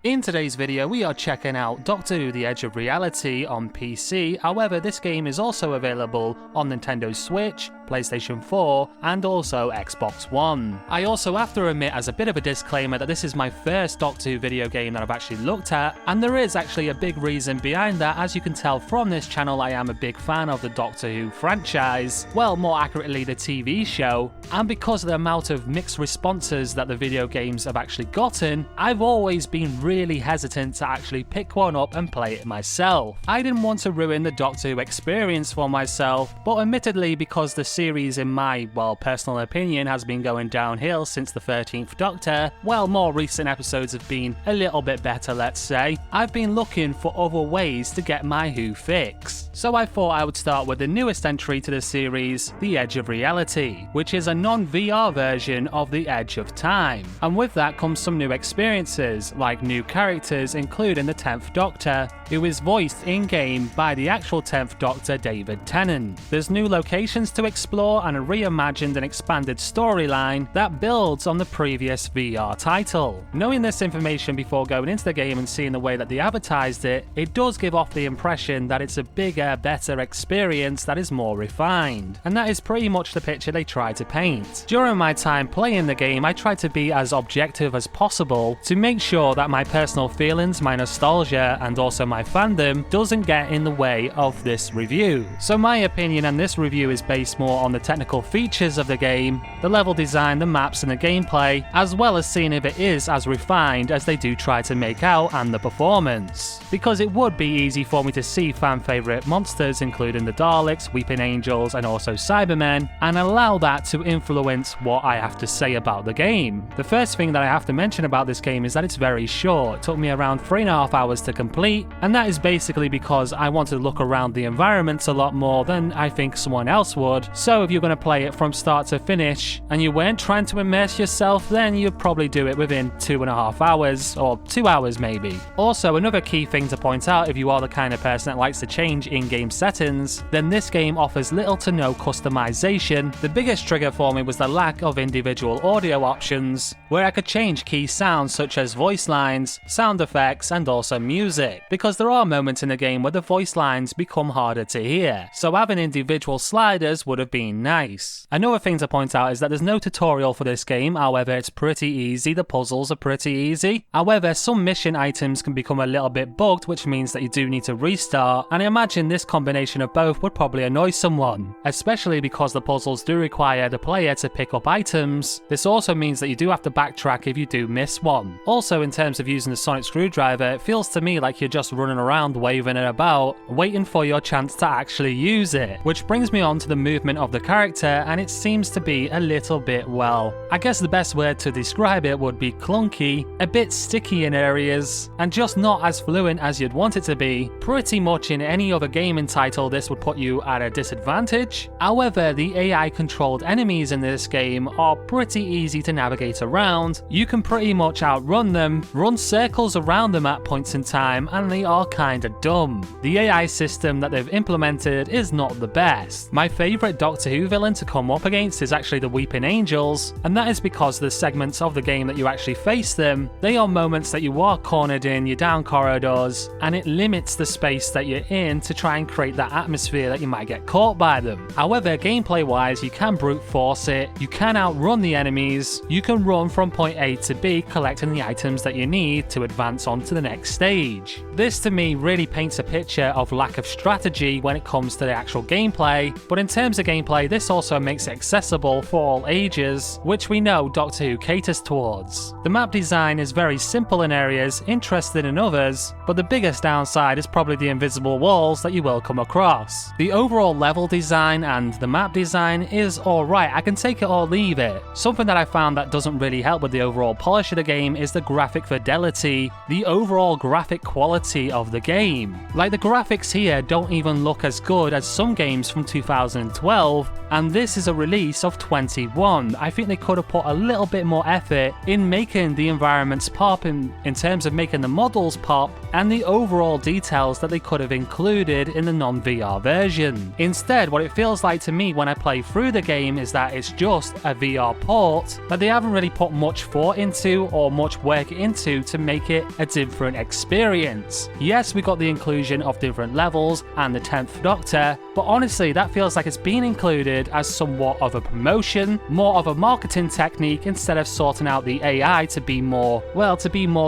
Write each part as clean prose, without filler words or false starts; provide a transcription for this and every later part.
In today's video, we are checking out Doctor Who: The Edge of Reality on PC. However, this game is also available on Nintendo Switch, PlayStation 4, and also Xbox One. I also have to admit as a bit of a disclaimer that this is my first Doctor Who video game that I've actually looked at, and there is actually a big reason behind that. As you can tell from this channel, I am a big fan of the Doctor Who franchise, well, more accurately the TV show, and because of the amount of mixed responses that the video games have actually gotten, I've always been really hesitant to actually pick one up and play it myself. I didn't want to ruin the Doctor Who experience for myself, but admittedly, because the series in my, well, personal opinion has been going downhill since the 13th Doctor, well, more recent episodes have been a little bit better, let's say, I've been looking for other ways to get my Who fix. So I thought I would start with the newest entry to the series, The Edge of Reality, which is a non-VR version of The Edge of Time. And with that comes some new experiences, like new characters including the 10th Doctor, who is voiced in-game by the actual 10th Doctor David Tennant. There's new locations to explore and a reimagined and expanded storyline that builds on the previous VR title. Knowing this information before going into the game and seeing the way that they advertised it, it does give off the impression that it's a bigger, better experience that is more refined. And that is pretty much the picture they try to paint. During my time playing the game, I tried to be as objective as possible to make sure that my personal feelings, my nostalgia, and also my fandom doesn't get in the way of this review. So my opinion and this review is based more on the technical features of the game, the level design, the maps and the gameplay, as well as seeing if it is as refined as they do try to make out and the performance. Because it would be easy for me to see fan favourite monsters including the Daleks, Weeping Angels and also Cybermen, and allow that to influence what I have to say about the game. The first thing that I have to mention about this game is that it's very short. It took me around 3.5 hours to complete, and that is basically because I want to look around the environments a lot more than I think someone else would. So if you're going to play it from start to finish and you weren't trying to immerse yourself, then you'd probably do it within 2.5 hours or 2 hours maybe. Also, another key thing to point out, if you are the kind of person that likes to change in-game settings, then this game offers little to no customization. The biggest trigger for me was the lack of individual audio options, where I could change key sounds such as voice lines, sound effects and also music, because there are moments in the game where the voice lines become harder to hear, so having individual sliders would have been nice. Another thing to point out is that there's no tutorial for this game. However, it's pretty easy, the puzzles are pretty easy. However, some mission items can become a little bit bugged, which means that you do need to restart, and I imagine this combination of both would probably annoy someone, especially because the puzzles do require the player to pick up items. This also means that you do have to backtrack if you do miss one. Also, in terms of using the sonic screwdriver, it feels to me like you're just running around waving it about, waiting for your chance to actually use it. Which brings me on to the movement of the character, and it seems to be a little bit, well, I guess the best word to describe it would be clunky, a bit sticky in areas, and just not as fluent as you'd want it to be. Pretty much in any other gaming title this would put you at a disadvantage. However, the AI controlled enemies in this game are pretty easy to navigate around. You can pretty much outrun them, run circles around them at points in time, and they are kinda dumb. The AI system that they've implemented is not the best. My favourite Doctor Who villain to come up against is actually the Weeping Angels, and that is because the segments of the game that you actually face them, they are moments that you are cornered in, you're down corridors, and it limits the space that you're in to try and create that atmosphere that you might get caught by them. However, gameplay wise, you can brute force it, you can outrun the enemies, you can run from point A to B collecting the items that you need to advance on to the next stage. This to me really paints a picture of lack of strategy when it comes to the actual gameplay, but in terms of gameplay, this also makes it accessible for all ages, which we know Doctor Who caters towards. The map design is very simple in areas, interesting in others, but the biggest downside is probably the invisible walls that you will come across. The overall level design and the map design is alright, I can take it or leave it. Something that I found that doesn't really help with the overall polish of the game is the graphic fidelity, the overall graphic quality of the game. Like, the graphics here don't even look as good as some games from 2012, and this is a release of 21. I think they could have put a little bit more effort in making the environments pop in terms of making the models pop and the overall details that they could have included in the non-VR version. Instead, what it feels like to me when I play through the game is that it's just a VR port that they haven't really put much thought into or much work into to make it a different experience. Yes, we got the inclusion of different levels and the 10th Doctor, but honestly that feels like it's been included as somewhat of a promotion, more of a marketing technique instead of sorting out the AI to be more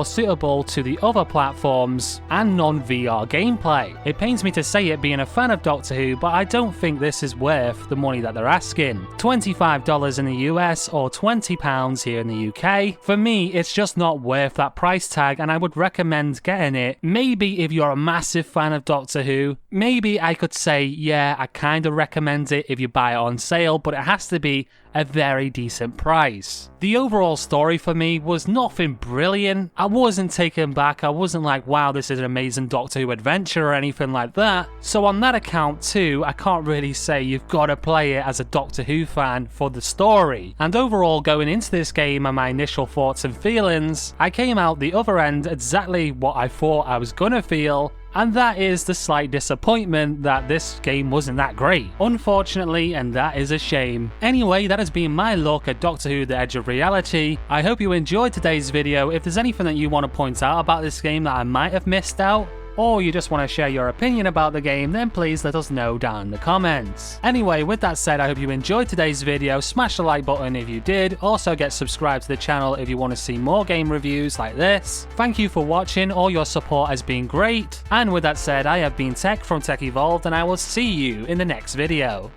suitable to the other platforms and non-VR gameplay. It pains me to say it being a fan of Doctor Who, but I don't think this is worth the money that they're asking. $25 in the US or £20 here in the UK. For me, it's just not worth that price tag, and I would recommend getting it. Maybe if you're a massive fan of Doctor Who, maybe I could say, yeah, I kind of recommend it if you buy it on sale, but it has to be a very decent price. The overall story for me was nothing brilliant. I wasn't taken back. I wasn't like, wow, this is an amazing Doctor Who adventure or anything like that. So on that account too, I can't really say you've got to play it as a Doctor Who fan for the story. And overall, going into this game and my initial thoughts and feelings, I came out the other end exactly what I thought I was gonna feel, and that is the slight disappointment that this game wasn't that great, unfortunately, and that is a shame. Anyway, that has been my look at Doctor Who: The Edge of Reality. I hope you enjoyed today's video. If there's anything that you want to point out about this game that I might have missed out, or you just want to share your opinion about the game, then please let us know down in the comments. Anyway, with that said, I hope you enjoyed today's video. Smash the like button if you did. Also get subscribed to the channel if you want to see more game reviews like this. Thank you for watching. All your support has been great. And with that said, I have been Tech from Tech Evolved, and I will see you in the next video.